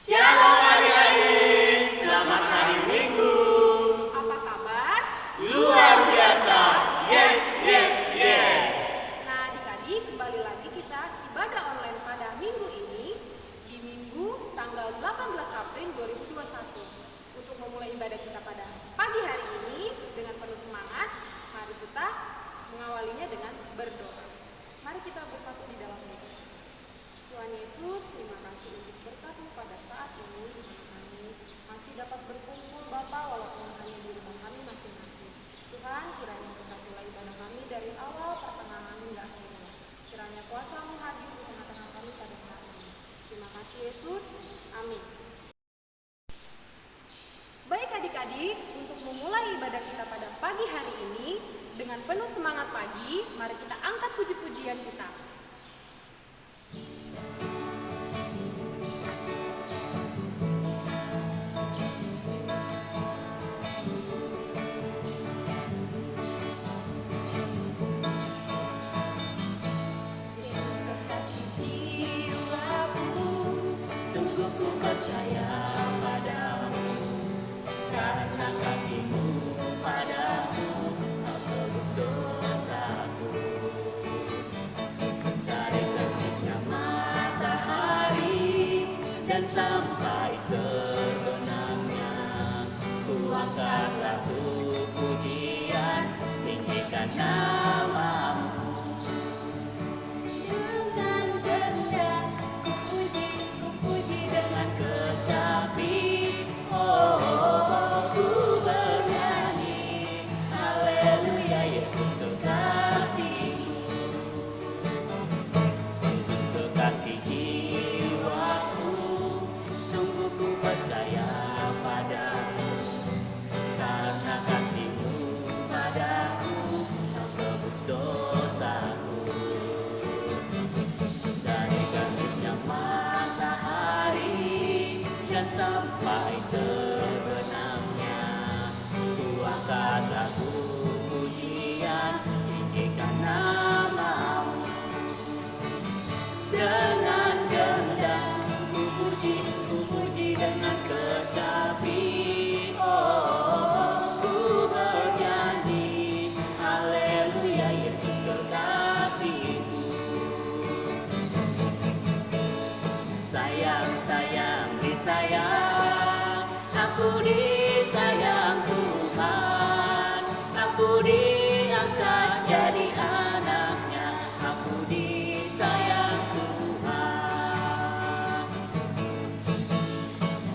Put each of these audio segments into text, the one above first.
Shalom adik-adik, selamat hari Minggu. Apa kabar? Luar biasa, yes, yes, yes. Nah adik-adik, kembali lagi kita ibadah online pada minggu ini, di Minggu tanggal 18 April 2021. Untuk memulai ibadah kita pada pagi hari ini dengan penuh semangat, mari kita mengawalinya dengan berdoa. Mari kita bersatu di dalam doa. Tuhan Yesus, terima kasih untuk berkat-Mu pada saat ini di mana kami masih dapat berkumpul Bapa walaupun hanya di rumah kami masing-masing. Tuhan, kiranya berkatilah ibadah kami dari awal pertengahan hingga akhirnya. Kiranya kuasa-Mu hadir di tengah-tengah kami pada saat ini. Terima kasih Yesus. Amin. Baik adik-adik, untuk memulai ibadah kita pada pagi hari ini dengan penuh semangat pagi, mari kita angkat puji-pujian kita. Percaya padamu, karena kasih-Mu padaku, Kau tebus dosaku. Dari terbitnya matahari dan sampai terbenamnya, ku angkat lagu pujian, tinggikan nama-Mu. Dosaku. Dari terbitnya matahari dan sampai terbenamnya, ku angkat lagu pujian, tinggikan nama-Mu. Dengan gendang ku puji dengan kecapi. Sayang, disayang, aku disayang Tuhan, aku diangkat jadi anaknya, aku disayang Tuhan.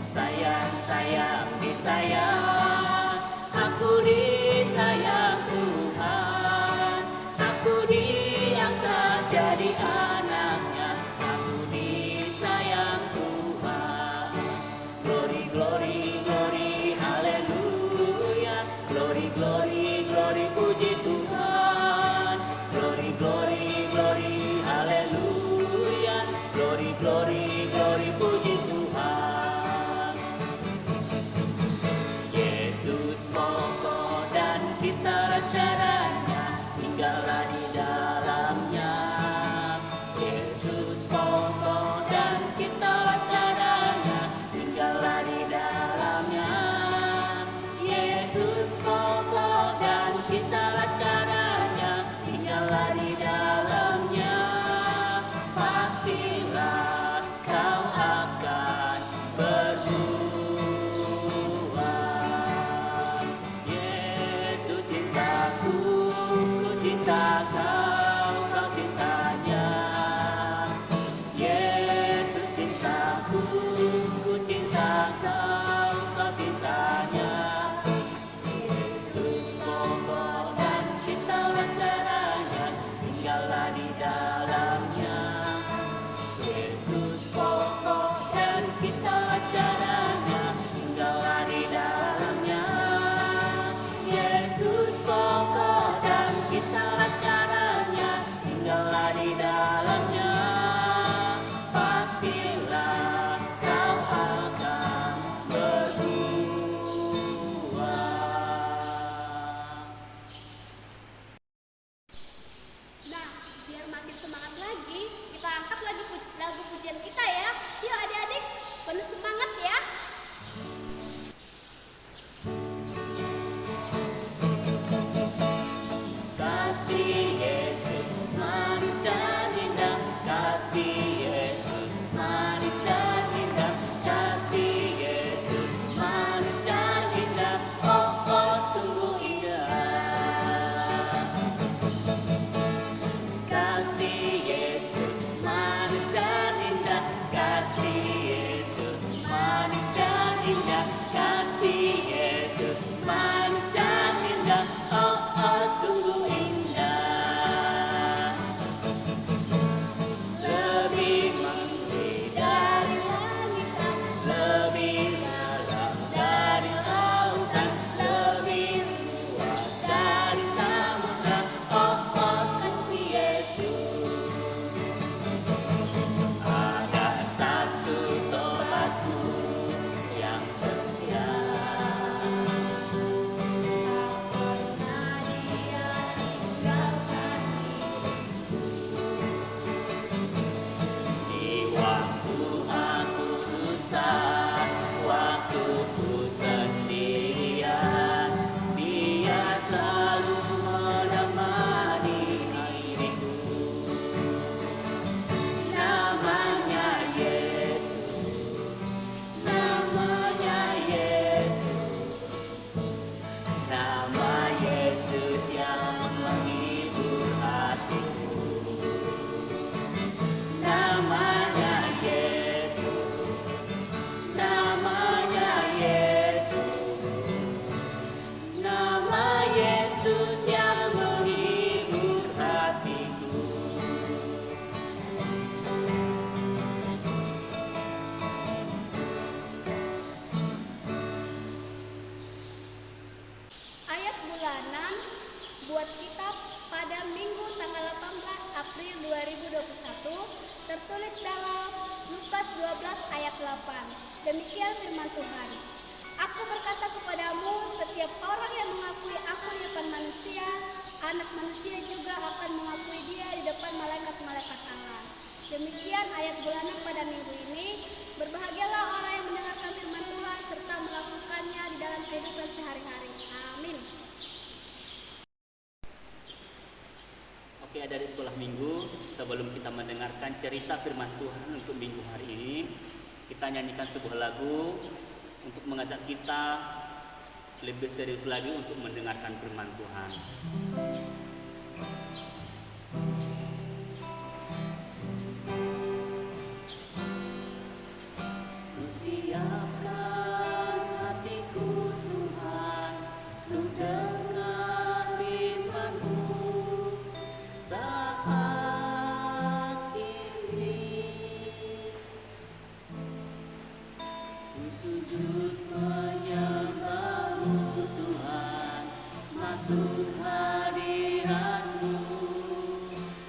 Sayang, disayang, aku disayang Tuhan, aku diangkat jadi anaknya, aku disayang Tuhan. Glory, glory, glory, haleluya. Glory, glory, glory, puji Tuhan. Glory, glory, glory, haleluya. Glory, glory, glory, puji Tuhan. Yesus pokok dan kita caranya, tinggallah di dalamnya. Yesus pokok dan kita caranya, tinggallah di dalamnya. penuh semangat ya. Kasih Yesus manis dan indah, kasih Yesus manis dan indah, kasih Yesus manis dan indah, oh oh sungguh indah. Kasih Yesus manis dan indah, kasih Yesus manis dan indah, kasih Yesus manis dan indah, oh oh sungguh indah. Lebih menggidari langit, lebih dalam dari lautan, lebih luas dari samudra, oh oh kasih Yesus. Ada satu sobatku yang setia, pernah dia tinggalkan di waktu aku susah, waktu ku sendirian, dia selalu menemani diriku. Namanya Yesus, namanya Yesus, nama Yesus yang menghibur hatiku. Namanya Yesus, namanya Yesus, nama Yesus yang menghibur hatiku. Ayat bulanan buat kita pada Minggu tanggal 18 April 2021 tertulis dalam Lukas 12 ayat 8. Demikian firman Tuhan. Aku berkata kepadamu, setiap orang yang mengakui aku di depan manusia, anak manusia juga akan mengakui dia di depan malaikat-malaikat Allah. Demikian ayat bulanan pada minggu ini. Berbahagialah orang yang mendengarkan firman Tuhan serta melakukannya di dalam kehidupan sehari-hari. Amin. Oke, dari sekolah minggu, sebelum kita mendengarkan cerita firman Tuhan untuk minggu hari ini, kita nyanyikan sebuah lagu untuk mengajak kita lebih serius lagi untuk mendengarkan firman Tuhan. Siapkan hatiku Tuhan, untuk dengar firman-Mu saat ini. Ku sujud menyembah-Mu Tuhan, masuk hadirat-Mu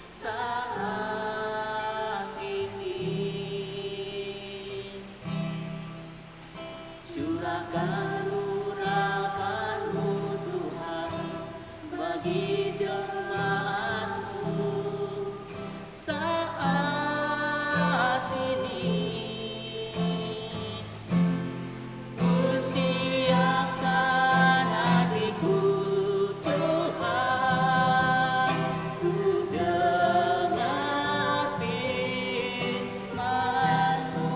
saat ini. Curahkan urapan-Mu Tuhan bagi jemaat-Mu saat ini. Ku siapkan hatiku Tuhan, untuk dengar firman-Mu.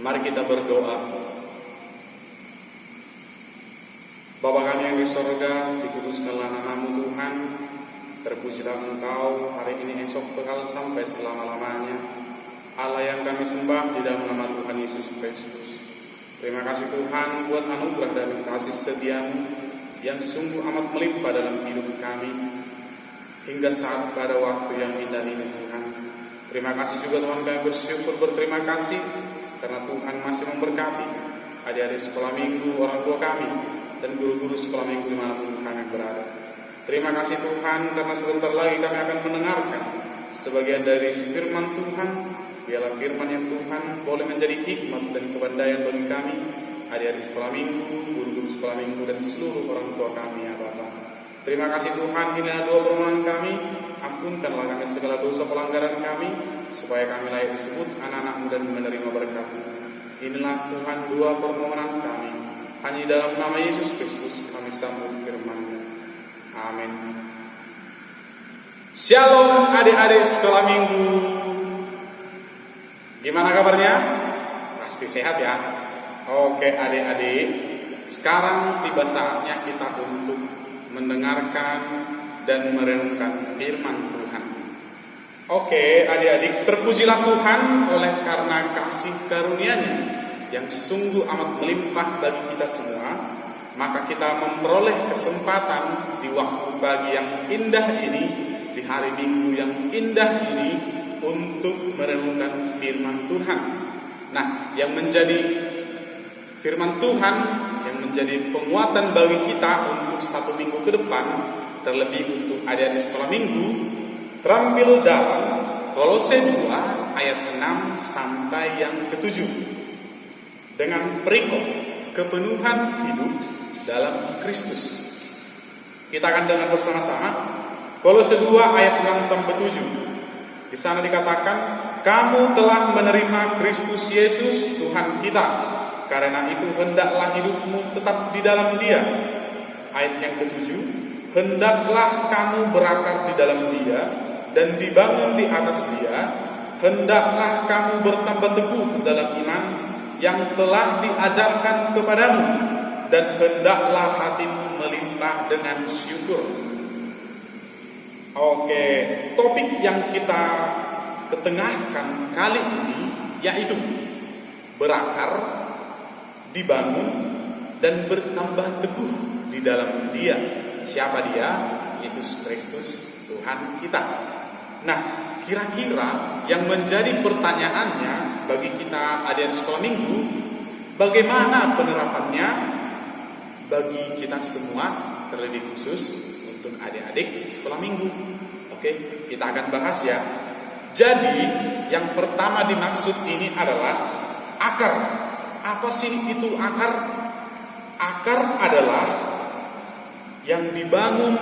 Mari kita berdoa. Bapa kami yang di sorga, dikuduskanlah nama-Mu Tuhan. Terpujilah Engkau hari ini, esok, bekal sampai selama-lamanya. Allah yang kami sembah di dalam nama Tuhan Yesus Kristus. Terima kasih Tuhan buat anugerah dan kasih setia-Mu yang sungguh amat melimpah dalam hidup kami hingga saat pada waktu yang indah ini Tuhan. Terima kasih juga Tuhan, kami bersyukur, berterima kasih karena Tuhan masih memberkati adik-adik sekolah minggu, orang tua kami, dan guru-guru sekolah minggu dimanapun kami berada. Terima kasih Tuhan karena sebentar lagi kami akan mendengarkan sebagian dari firman Tuhan. Biarlah firman yang Tuhan boleh menjadi hikmat dan kebandaian bagi kami, adik-adik sekolah minggu, guru-guru sekolah minggu, dan seluruh orang tua kami ya Bapa. Terima kasih Tuhan, inilah doa permohonan kami. Ampunkanlah kami segala dosa pelanggaran kami, supaya kami layak disebut anak-anak-Mu dan menerima berkat-Mu. Inilah Tuhan doa permohonan kami. Hanya di dalam nama Yesus Kristus kami sambut firman-Mu. Amin. Shalom adik-adik sekolah minggu. Gimana kabarnya? Pasti sehat ya. Oke adik-adik, sekarang tiba saatnya kita untuk mendengarkan dan merenungkan firman Tuhan. Oke adik-adik, terpujilah Tuhan oleh karena kasih karunia-Nya yang sungguh amat melimpah bagi kita semua. Maka kita memperoleh kesempatan di waktu pagi yang indah ini, di hari Minggu yang indah ini, untuk merenungkan firman Tuhan. Nah, yang menjadi firman Tuhan, yang menjadi penguatan bagi kita untuk satu minggu ke depan, terlebih untuk adik-adik sekolah minggu, terambil dalam Kolose 2 ayat 6 sampai yang ke-7 dengan perikop kepenuhan hidup dalam Kristus. Kita akan dengar bersama-sama Kolose 2 ayat 6 sampai 7. Di sana dikatakan, kamu telah menerima Kristus Yesus Tuhan kita. Karena itu hendaklah hidupmu tetap di dalam Dia. Ayat yang ke-7, hendaklah kamu berakar di dalam Dia dan dibangun di atas Dia. Hendaklah kamu bertambah teguh dalam iman yang telah diajarkan kepadamu, dan hendaklah hatimu melimpah dengan syukur. Oke, topik yang kita ketengahkan kali ini yaitu berakar, dibangun, dan bertambah teguh di dalam Dia. Siapa Dia? Yesus Kristus Tuhan kita. Nah, kira-kira yang menjadi pertanyaannya bagi kita adik-adik sekolah minggu, bagaimana penerapannya bagi kita semua, terlebih khusus untuk adik-adik sekolah minggu. Oke, kita akan bahas ya. Jadi, yang pertama dimaksud ini adalah akar. Apa sih itu akar? Akar adalah yang dibangun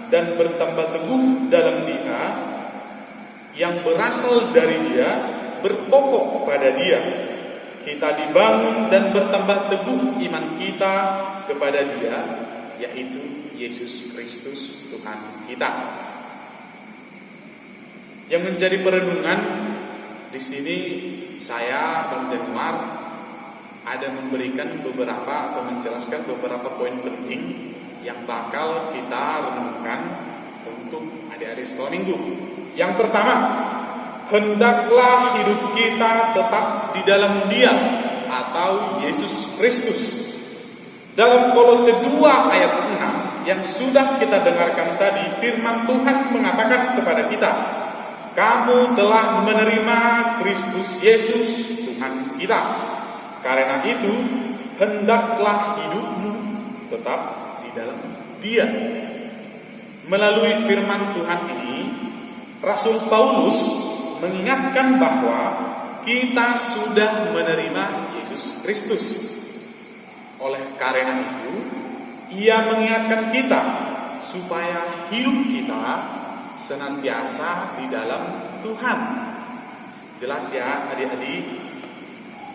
dan bertambah teguh dalam Dia, yang berasal dari Dia, berpokok pada Dia. Kita dibangun dan bertambah teguh iman kita kepada Dia, yaitu Yesus Kristus Tuhan kita. Yang menjadi perenungan di sini, saya Bang Januar ada memberikan beberapa atau menjelaskan beberapa poin penting yang bakal kita renungkan untuk adik-adik sekolah minggu. Yang pertama, hendaklah hidup kita tetap di dalam Dia atau Yesus Kristus. Dalam Kolose 2 ayat 6 yang sudah kita dengarkan tadi, firman Tuhan mengatakan kepada kita, kamu telah menerima Kristus Yesus Tuhan kita. Karena itu, hendaklah hidupmu tetap di dalam Dia. Melalui firman Tuhan ini, Rasul Paulus mengingatkan bahwa kita sudah menerima Yesus Kristus. Oleh karena itu, ia mengingatkan kita supaya hidup kita senantiasa di dalam Tuhan. Jelas ya adik-adik?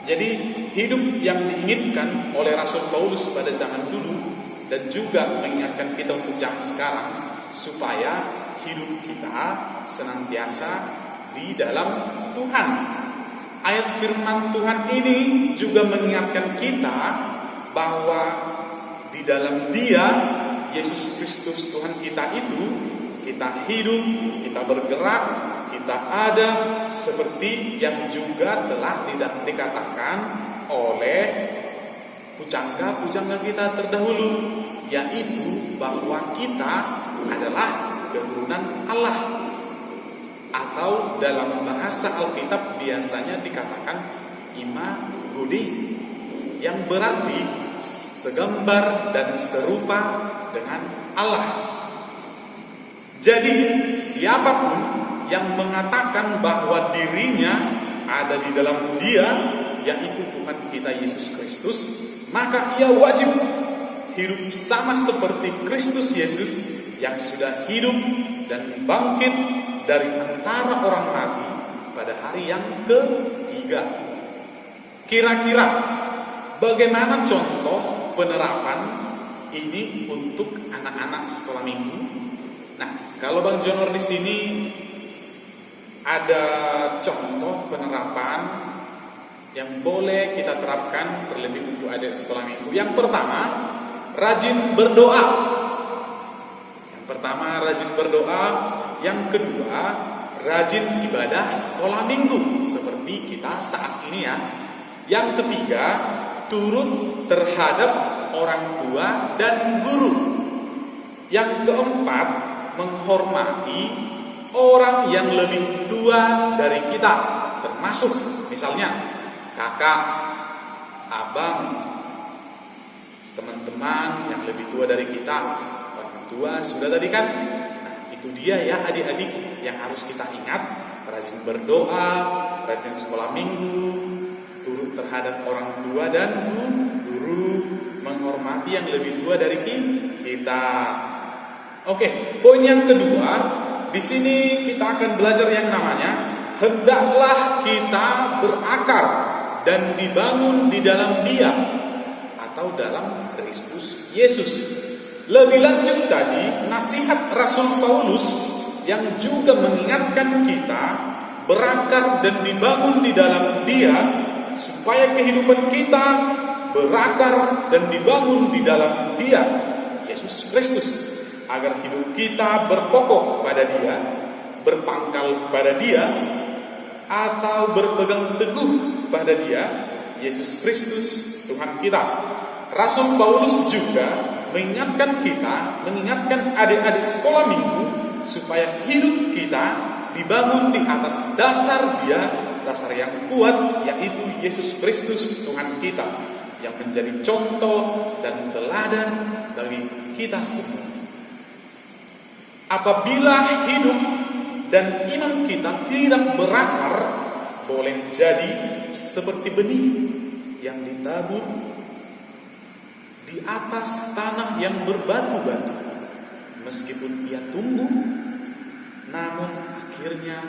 Jadi hidup yang diinginkan oleh Rasul Paulus pada zaman dulu dan juga mengingatkan kita untuk zaman sekarang, supaya hidup kita senantiasa di dalam Tuhan. ayat firman Tuhan ini juga mengingatkan kita bahwa di dalam Dia, Yesus Kristus Tuhan kita itu, kita hidup, kita bergerak, kita ada seperti yang juga telah dikatakan oleh pujangga-pujangga kita terdahulu, yaitu bahwa kita adalah keturunan Allah, atau dalam bahasa Alkitab biasanya dikatakan Ima Budi, yang berarti segambar dan serupa dengan Allah. Jadi siapapun yang mengatakan bahwa dirinya ada di dalam Dia, yaitu Tuhan kita Yesus Kristus, maka ia wajib hidup sama seperti Kristus Yesus yang sudah hidup dan bangkit dari antara orang mati pada hari yang ketiga. Kira-kira bagaimana contoh penerapan ini untuk anak-anak sekolah minggu? Nah, kalau Bang Jonor di sini ada contoh penerapan yang boleh kita terapkan terlebih untuk adik sekolah minggu. Yang pertama, rajin berdoa. Yang kedua, rajin ibadah sekolah minggu seperti kita saat ini ya. Yang ketiga, turut terhadap orang tua dan guru. Yang keempat, menghormati orang yang lebih tua dari kita, termasuk misalnya kakak, abang, teman-teman yang lebih tua dari kita, orang tua sudah tadi kan. Nah, itu dia ya adik-adik yang harus kita ingat, rajin berdoa, rajin sekolah minggu, turut terhadap orang tua dan guru, menghormati yang lebih tua dari kita. Oke, poin yang kedua, di sini kita akan belajar yang namanya hendaklah kita berakar dan dibangun di dalam Dia atau dalam Kristus Yesus. Lebih lanjut tadi, nasihat Rasul Paulus yang juga mengingatkan kita berakar dan dibangun di dalam Dia supaya kehidupan kita berakar dan dibangun di dalam Dia, Yesus Kristus, agar hidup kita berpokok pada Dia, berpangkal pada Dia, atau berpegang teguh pada Dia, Yesus Kristus Tuhan kita. Rasul Paulus juga mengingatkan kita, mengingatkan adik-adik sekolah minggu supaya hidup kita dibangun di atas dasar Dia, dasar yang kuat, yaitu Yesus Kristus Tuhan kita, yang menjadi contoh dan teladan bagi kita semua. Apabila hidup dan iman kita tidak berakar, boleh jadi seperti benih yang ditabur di atas tanah yang berbatu-batu. Meskipun ia tumbuh, namun akhirnya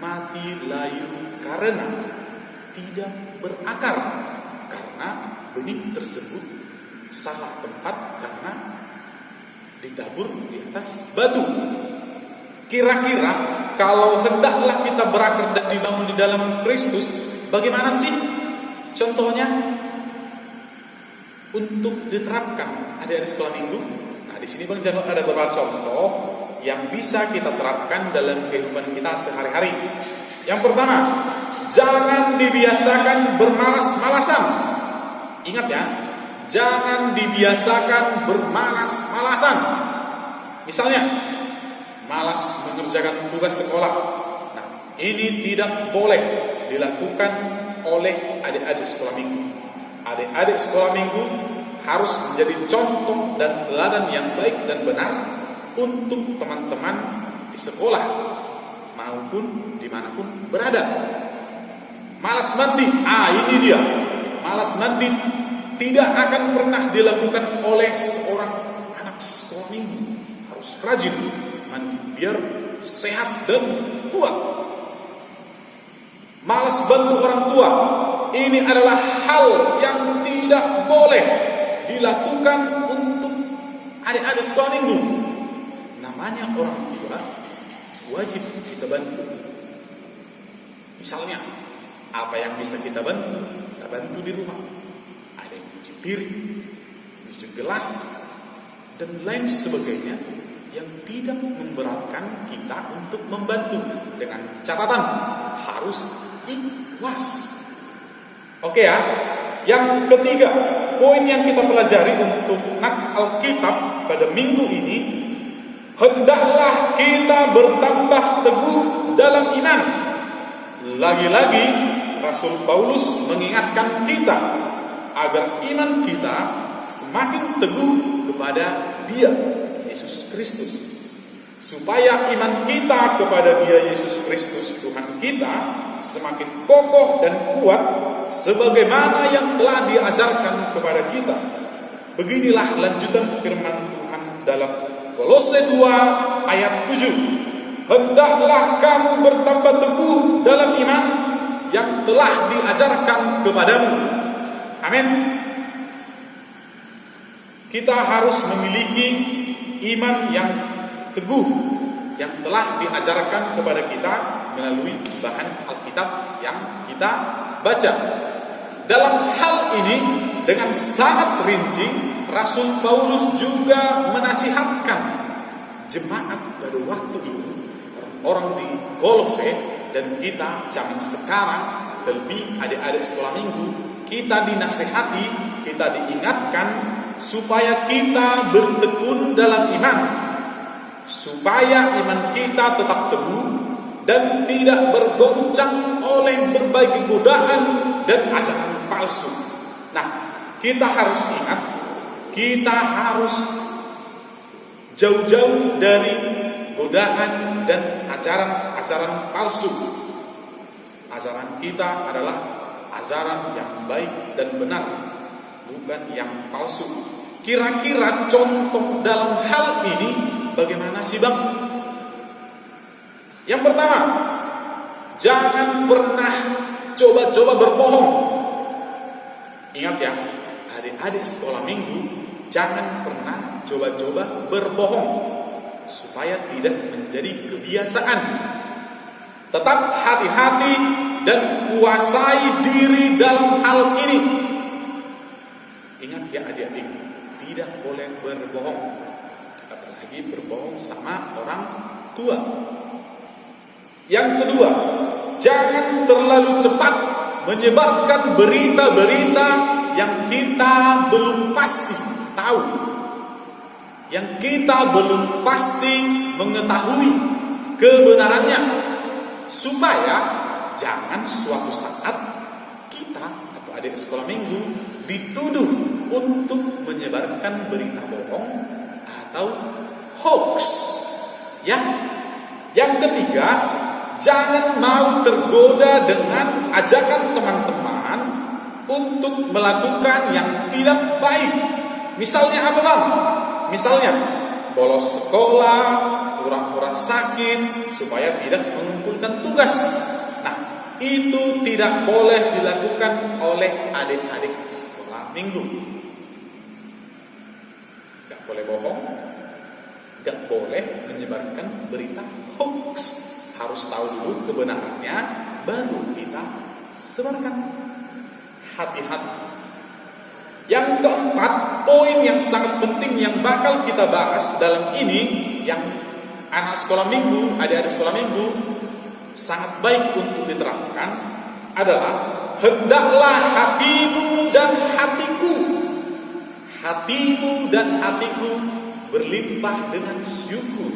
mati layu karena tidak berakar, karena benih tersebut salah tempat karena ditabur di atas batu. Kira-kira kalau hendaklah kita berakar dan dibangun di dalam Kristus, bagaimana sih contohnya untuk diterapkan adik-adik sekolah minggu? Nah, di sini Bang Janur ada beberapa contoh yang bisa kita terapkan dalam kehidupan kita sehari-hari. Yang pertama, jangan dibiasakan bermalas-malasan. Ingat ya, jangan dibiasakan bermalas-malasan. Misalnya, malas mengerjakan tugas sekolah. Nah, ini tidak boleh dilakukan oleh adik-adik sekolah minggu. Adik-adik sekolah minggu harus menjadi contoh dan teladan yang baik dan benar untuk teman-teman di sekolah maupun dimanapun berada. Malas mandi, ini dia. Malas mandi tidak akan pernah dilakukan oleh seorang anak sekolah minggu. Harus rajin mandi biar sehat dan kuat. Malas bantu orang tua, ini adalah hal yang tidak boleh dilakukan untuk adik-adik sekolah minggu. Namanya orang tua, wajib kita bantu. Misalnya, Apa yang bisa kita bantu di rumah. Ada yang cuci piring, cuci gelas, dan lain sebagainya yang tidak memberatkan kita untuk membantu, dengan catatan harus ikhlas. Oke ya. Yang ketiga, poin yang kita pelajari untuk nats Alkitab pada minggu ini, hendaklah kita bertambah teguh dalam iman. Lagi-lagi Rasul Paulus mengingatkan kita agar iman kita semakin teguh kepada Dia, Yesus Kristus. Supaya iman kita kepada Dia, Yesus Kristus Tuhan kita, semakin kokoh dan kuat sebagaimana yang telah diajarkan kepada kita. Beginilah lanjutan firman Tuhan dalam Kolose 2 ayat 7. Hendaklah kamu bertambah teguh dalam iman yang telah diajarkan kepadamu. Amin. Kita harus memiliki iman yang teguh yang telah diajarkan kepada kita melalui bahan Alkitab yang kita baca. Dalam hal ini dengan sangat rinci Rasul Paulus juga menasihatkan jemaat pada waktu itu, orang di Kolose, dan kita zaman sekarang, terlebih adik-adik sekolah minggu, kita dinasihati, kita diingatkan supaya kita bertekun dalam iman, supaya iman kita tetap teguh dan tidak bergoncang oleh berbagai godaan dan ajaran palsu. Nah, kita harus ingat, kita harus jauh-jauh dari godaan dan ajaran-ajaran palsu. Ajaran kita adalah ajaran yang baik dan benar, bukan yang palsu. Kira-kira contoh dalam hal ini bagaimana sih Bang? Yang pertama, jangan pernah coba-coba berbohong. Ingat ya, adik-adik sekolah minggu, jangan pernah coba-coba berbohong supaya tidak menjadi kebiasaan. Tetap hati-hati dan kuasai diri dalam hal ini. Ingat ya adik-adik, tidak boleh berbohong, apalagi berbohong sama orang tua. Yang kedua, jangan terlalu cepat menyebarkan berita-berita yang kita belum pasti tahu, yang kita belum pasti mengetahui kebenarannya, supaya jangan suatu saat kita atau adik sekolah minggu dituduh untuk menyebarkan berita bohong atau hoax. Ya. Yang ketiga, jangan mau tergoda dengan ajakan teman-teman untuk melakukan yang tidak baik. Misalnya apa Bang? Misalnya bolos sekolah, pura-pura sakit supaya tidak mengumpulkan tugas. Nah, itu tidak boleh dilakukan oleh adik-adik sekolah minggu. Gak boleh bohong, gak boleh menyebarkan berita hoax. Harus tahu dulu kebenarannya, baru kita sebarkan. Hati-hati. Yang keempat, poin yang sangat penting yang bakal kita bahas dalam ini, yang anak sekolah minggu, adik-adik sekolah minggu sangat baik untuk diterapkan, adalah hendaklah hatimu dan hatiku berlimpah dengan syukur.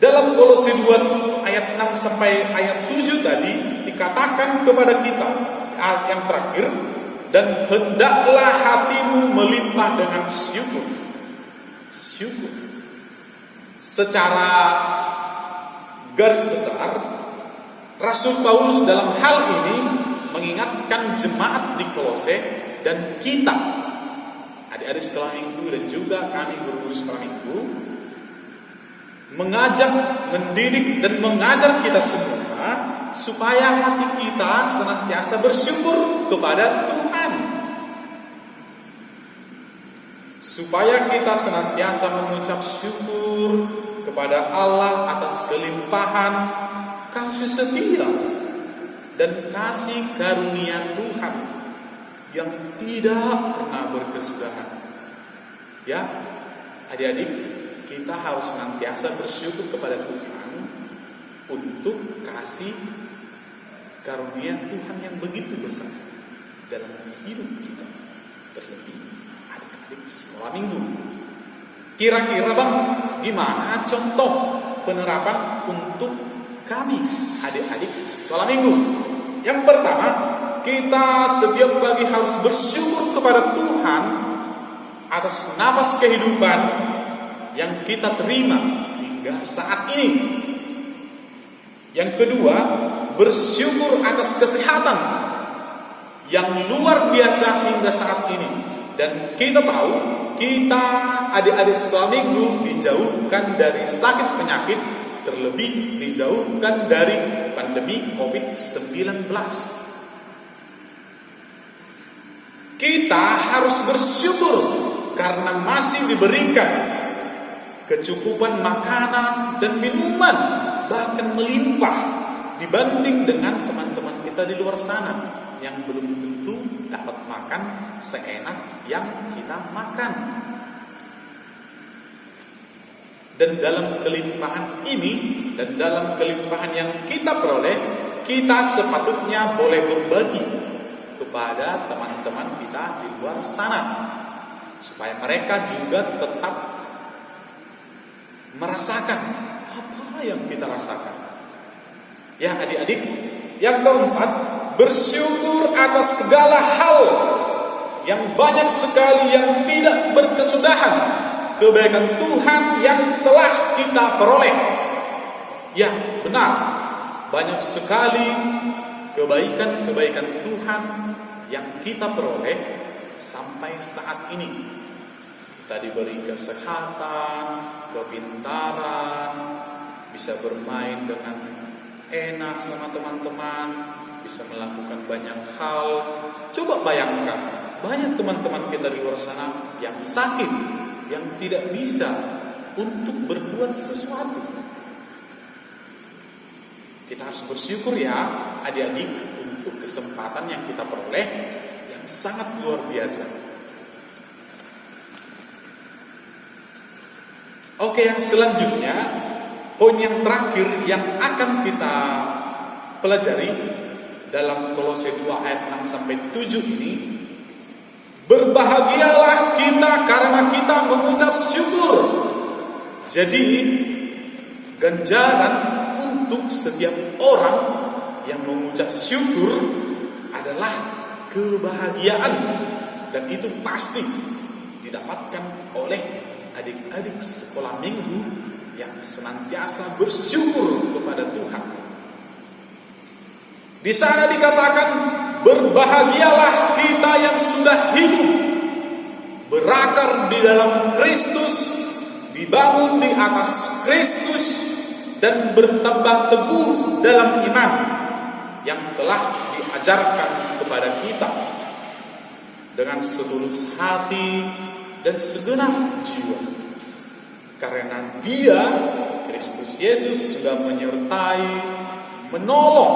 Dalam Kolose 2 ayat 6 sampai ayat 7 tadi dikatakan kepada kita, ayat yang terakhir, dan hendaklah hatimu melimpah dengan syukur. Syukur. Secara garis besar, Rasul Paulus dalam hal ini mengingatkan jemaat di Kolose dan kita, adik-adik sekolah minggu dan juga kami guru-guru sekolah minggu, mengajak, mendidik dan mengajar kita semua supaya hati kita senantiasa bersyukur kepada Tuhan, supaya kita senantiasa mengucap syukur kepada Allah atas kelimpahan kasih setia dan kasih karunia Tuhan yang tidak pernah berkesudahan. Ya, adik-adik, kita harus senantiasa bersyukur kepada Tuhan untuk kasih karunia Tuhan yang begitu besar dalam hidup kita. Terlebih adik-adik sekolah minggu. Kira-kira Bang, gimana contoh penerapan untuk kami adik-adik sekolah minggu? Yang pertama, kita setiap pagi harus bersyukur kepada Tuhan atas napas kehidupan yang kita terima hingga saat ini. Yang kedua, bersyukur atas kesehatan yang luar biasa hingga saat ini. Dan kita tahu, kita adik-adik sekolah minggu dijauhkan dari sakit penyakit, terlebih dijauhkan dari pandemi COVID-19. Kita harus bersyukur karena masih diberikan kecukupan makanan dan minuman, bahkan melimpah dibanding dengan teman-teman kita di luar sana yang belum tentu dapat makan seenak yang kita makan. Dan dalam kelimpahan ini, dan dalam kelimpahan yang kita peroleh, kita sepatutnya boleh berbagi kepada teman-teman kita di luar sana, supaya mereka juga tetap merasakan apa yang kita rasakan. Ya adik-adik, yang keempat, bersyukur atas segala hal yang banyak sekali yang tidak berkesudahan, kebaikan Tuhan yang telah kita peroleh. Ya benar, banyak sekali kebaikan-kebaikan Tuhan yang kita peroleh sampai saat ini. Kita diberi kesehatan, kepintaran, bisa bermain dengan enak sama teman-teman, bisa melakukan banyak hal. Coba bayangkan, banyak teman-teman kita di luar sana yang sakit, yang tidak bisa untuk berbuat sesuatu. Kita harus bersyukur ya adik-adik untuk kesempatan yang kita peroleh yang sangat luar biasa. Oke, yang selanjutnya, poin yang terakhir yang akan kita pelajari dalam Kolose 2 ayat 6-7 ini, berbahagialah kita karena kita mengucap syukur. Jadi ganjaran untuk setiap orang yang mengucap syukur adalah kebahagiaan, dan itu pasti didapatkan oleh adik-adik sekolah minggu yang senantiasa bersyukur kepada Tuhan. Di sana dikatakan, berbahagialah kita yang sudah hidup, berakar di dalam Kristus, dibangun di atas Kristus, dan bertambah teguh dalam iman yang telah diajarkan kepada kita dengan setulus hati dan segenap jiwa. Karena Dia, Kristus Yesus, sudah menyertai, menolong,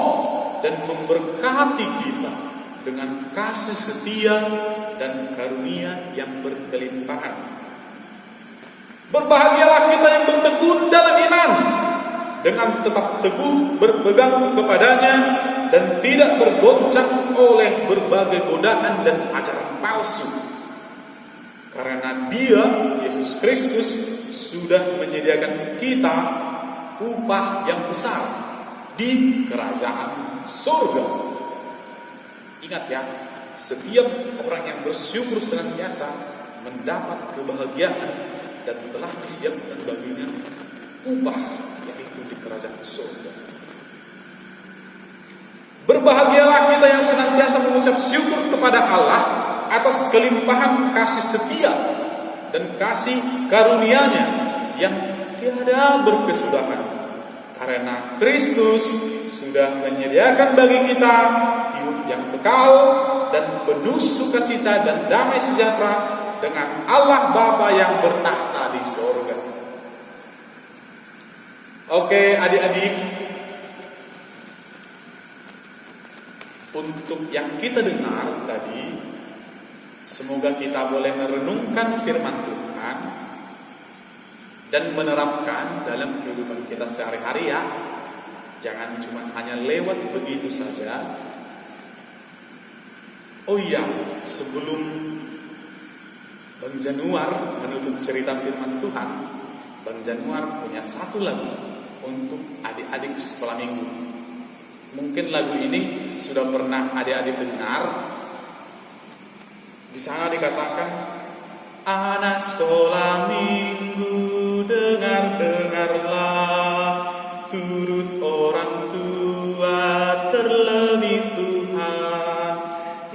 dan memberkati kita dengan kasih setia dan karunia yang berkelimpahan. Berbahagialah kita yang bertekun dalam iman, dengan tetap teguh berpegang kepadanya dan tidak bergoncang oleh berbagai godaan dan ajaran palsu. Karena Dia, Yesus Kristus, sudah menyediakan kita upah yang besar di kerajaan surga. Ingat ya, setiap orang yang bersyukur senantiasa mendapat kebahagiaan dan telah disiapkan baginya upah, yaitu di kerajaan surga. Berbahagialah kita yang senantiasa mengucap syukur kepada Allah atas kelimpahan kasih setia dan kasih karunia-Nya yang tiada berkesudahan. Karena Kristus sudah menyediakan bagi kita hidup yang kekal dan penuh sukacita dan damai sejahtera dengan Allah Bapa yang bertahta di sorga. Oke adik-adik, untuk yang kita dengar tadi, semoga kita boleh merenungkan firman Tuhan dan menerapkan dalam kehidupan kita sehari-hari ya. Jangan cuma hanya lewat begitu saja. Oh iya, sebelum Bang Januar menutup cerita firman Tuhan, Bang Januar punya satu lagu untuk adik-adik sekolah minggu. Mungkin lagu ini sudah pernah adik-adik dengar. Di sana dikatakan, anak sekolah minggu dengar-dengarlah, turut orang tua terlebih Tuhan.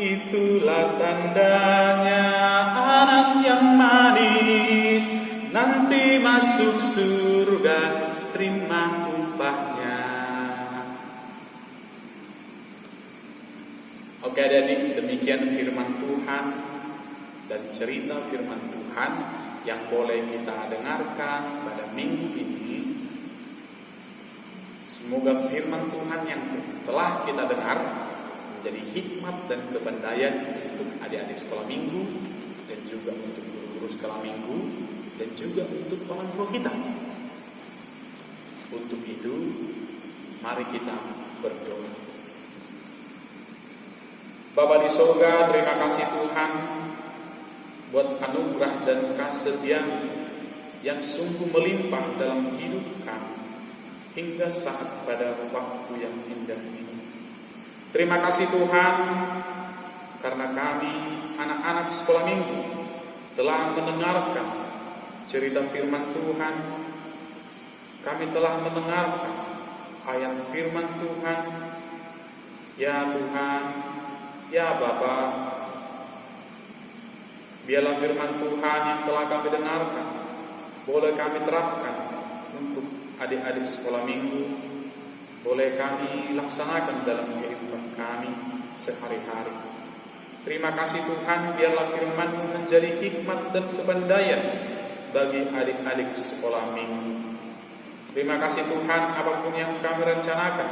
Itulah tandanya anak yang manis, nanti masuk surga terima upahnya. Oke adik-adik, demikian firman Tuhan dan cerita firman Tuhan yang boleh kita dengarkan pada minggu ini. Semoga firman Tuhan yang telah kita dengar menjadi hikmat dan kebendayaan untuk adik-adik sekolah minggu, dan juga untuk guru-guru sekolah minggu, dan juga untuk orang tua kita. Untuk itu, mari kita berdoa. Bapa di surga, terima kasih Tuhan buat anugerah dan kasih yang sungguh melimpah dalam hidup kami hingga saat pada waktu yang indah ini. Terima kasih Tuhan karena kami anak-anak sekolah minggu telah mendengarkan cerita firman Tuhan. Kami telah mendengarkan ayat firman Tuhan. Ya Tuhan, ya Bapa, biarlah firman Tuhan yang telah kami dengarkan boleh kami terapkan untuk adik-adik sekolah minggu, boleh kami laksanakan dalam kehidupan kami sehari-hari. Terima kasih Tuhan, biarlah firman menjadi hikmat dan kebendayaan bagi adik-adik sekolah minggu. Terima kasih Tuhan, apapun yang kami rencanakan,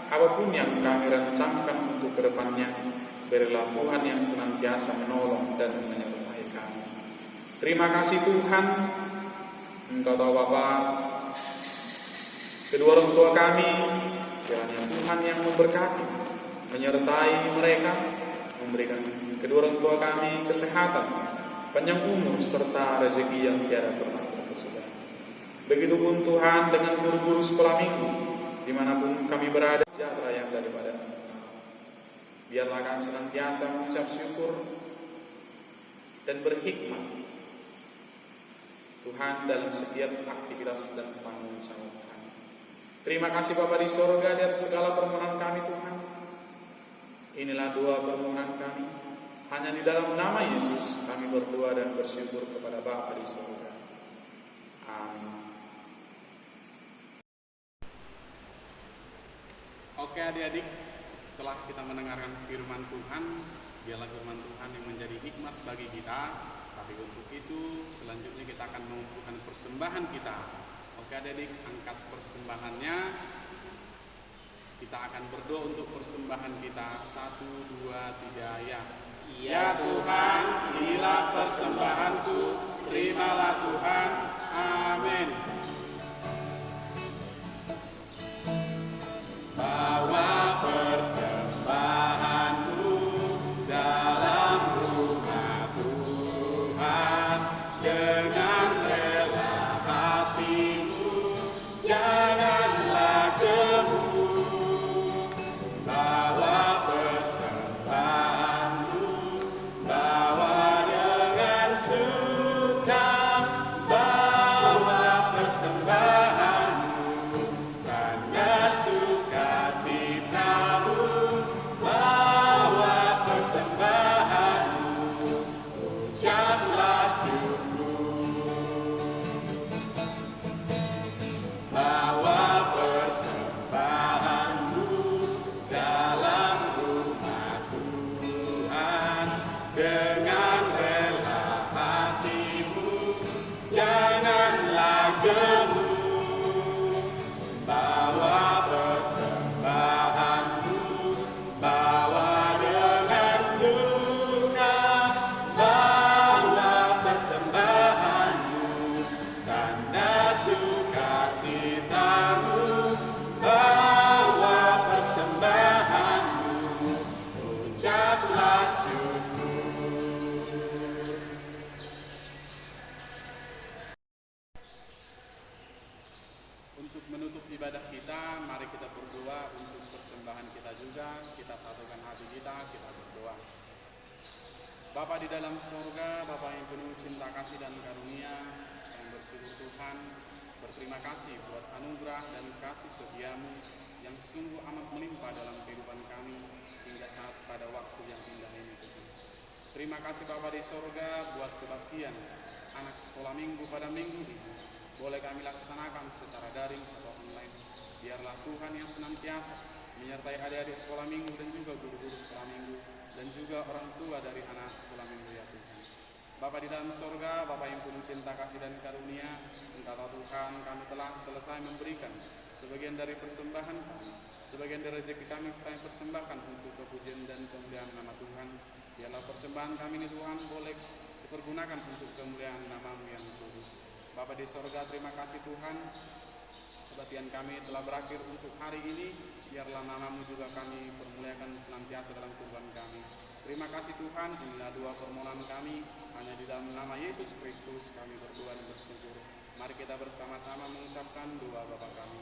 apapun yang kami rancangkan untuk kedepannya, berilah Tuhan yang senantiasa menolong dan menyertai kami. Terima kasih Tuhan, Engkau tahu Bapa, kedua orang tua kami, kiranya Tuhan yang memberkati, menyertai mereka, memberikan kedua orang tua kami kesehatan, panjang umur, serta rezeki yang tiada pernah terkesudahan. Begitupun Tuhan dengan guru-guru sekolah minggu, dimanapun kami berada, sejahtera yang daripada biarlah kami senantiasa mengucap syukur dan berhikmat Tuhan dalam setiap aktivitas dan tanggung jawab kami. Terima kasih Bapa di surga dan segala permohonan kami Tuhan. Inilah doa permohonan kami. Hanya di dalam nama Yesus kami berdoa dan bersyukur kepada Bapa di surga. Amin. Oke adik-adik, setelah kita mendengarkan firman Tuhan, biarlah firman Tuhan yang menjadi hikmat bagi kita. Tapi untuk itu selanjutnya kita akan mengumpulkan persembahan kita. Oke adik-adik, angkat persembahannya. Kita akan berdoa untuk persembahan kita. 1, 2, 3 ya. Ya Tuhan, inilah persembahanku, terimalah Tuhan. Amin. Bawa persembahanmu dalam rumah Tuhan dengan rela hatimu, janganlah jemu. Bawa persembahanmu, bawa dengan suka, bawa persembahanmu. Untuk menutup ibadah kita, mari kita berdoa untuk persembahan kita juga. Kita satukan hati kita berdoa. Bapa di dalam surga, Bapa yang penuh cinta kasih dan karunia, yang bersyukur Tuhan, berterima kasih buat anugerah dan kasih setiamu yang sungguh amat melimpah dalam kehidupan kami hingga saat pada waktu yang indah ini Tuhan. Terima kasih Bapa di surga buat kebaktian anak sekolah minggu pada minggu ini. Boleh kami laksanakan secara daring atau online. Biarlah Tuhan yang senantiasa menyertai adik-adik sekolah minggu dan juga guru-guru sekolah minggu dan juga orang tua dari anak sekolah minggu ya Tuhan. Bapa di dalam surga, Bapa yang penuh cinta kasih dan karunia, Engkau tahu Tuhan, kami telah selesai memberikan sebagian dari persembahan kami, sebagian dari rezeki kami persembahkan untuk kepujian dan kemuliaan nama Tuhan. Biarlah persembahan kami ini Tuhan boleh dipergunakan untuk kemuliaan nama-Mu yang kudus. Bapa di sorga, terima kasih Tuhan, kebaktian kami telah berakhir untuk hari ini. Biarlah nama-Mu juga kami permuliakan senantiasa dalam kehidupan kami. Terima kasih Tuhan, inilah doa permohonan kami, hanya di dalam nama Yesus Kristus kami berdoa dan bersyukur. Mari kita bersama-sama mengucapkan doa Bapa kami.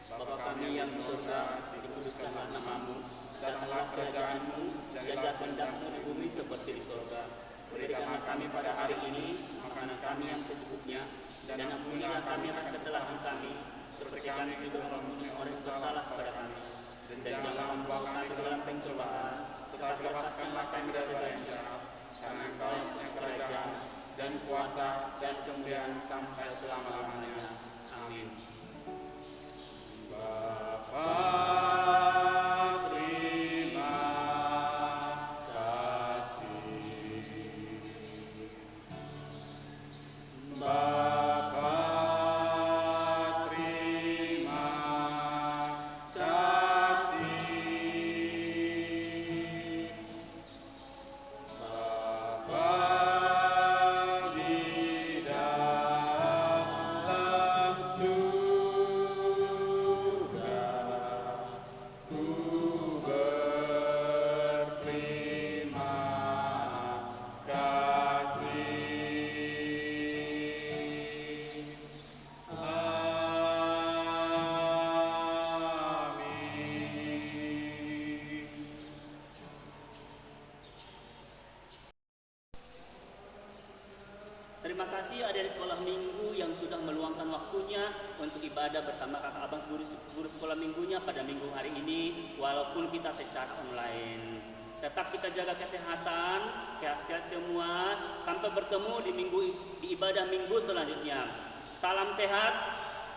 Bapa kami yang di surga, dikuduskanlah nama-Mu, datanglah kerajaan-Mu, jadilah kehendak-Mu di bumi seperti di surga. Berikanlah kami pada hari ini makanan kami yang secukupnya, dan ampunilah kami akan kesalahan kami, seperti kami juga mengampuni orang yang bersalah kepada kami. Dan janganlah membawa kami ke dalam pencobaan, tetapi lepaskanlah kami daripada yang jahat, karena Engkau yang punya kerajaan dan kuasa dan kemuliaan sampai selama-lamanya. Amin. Bapa, terima kasih. Bapa, terima kasih. Bapa di dalam surga, ku berterima kasih. Amin. Terima kasih adik-adik sekolah minggu yang sudah meluangkan waktunya untuk ibadah bersama kakak abang guru sekolah minggunya pada minggu hari ini, walaupun kita secara online. Tetap kita jaga kesehatan, sehat-sehat semua, sampai bertemu di ibadah minggu selanjutnya. Salam sehat,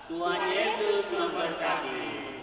Tuhan Yesus memberkati.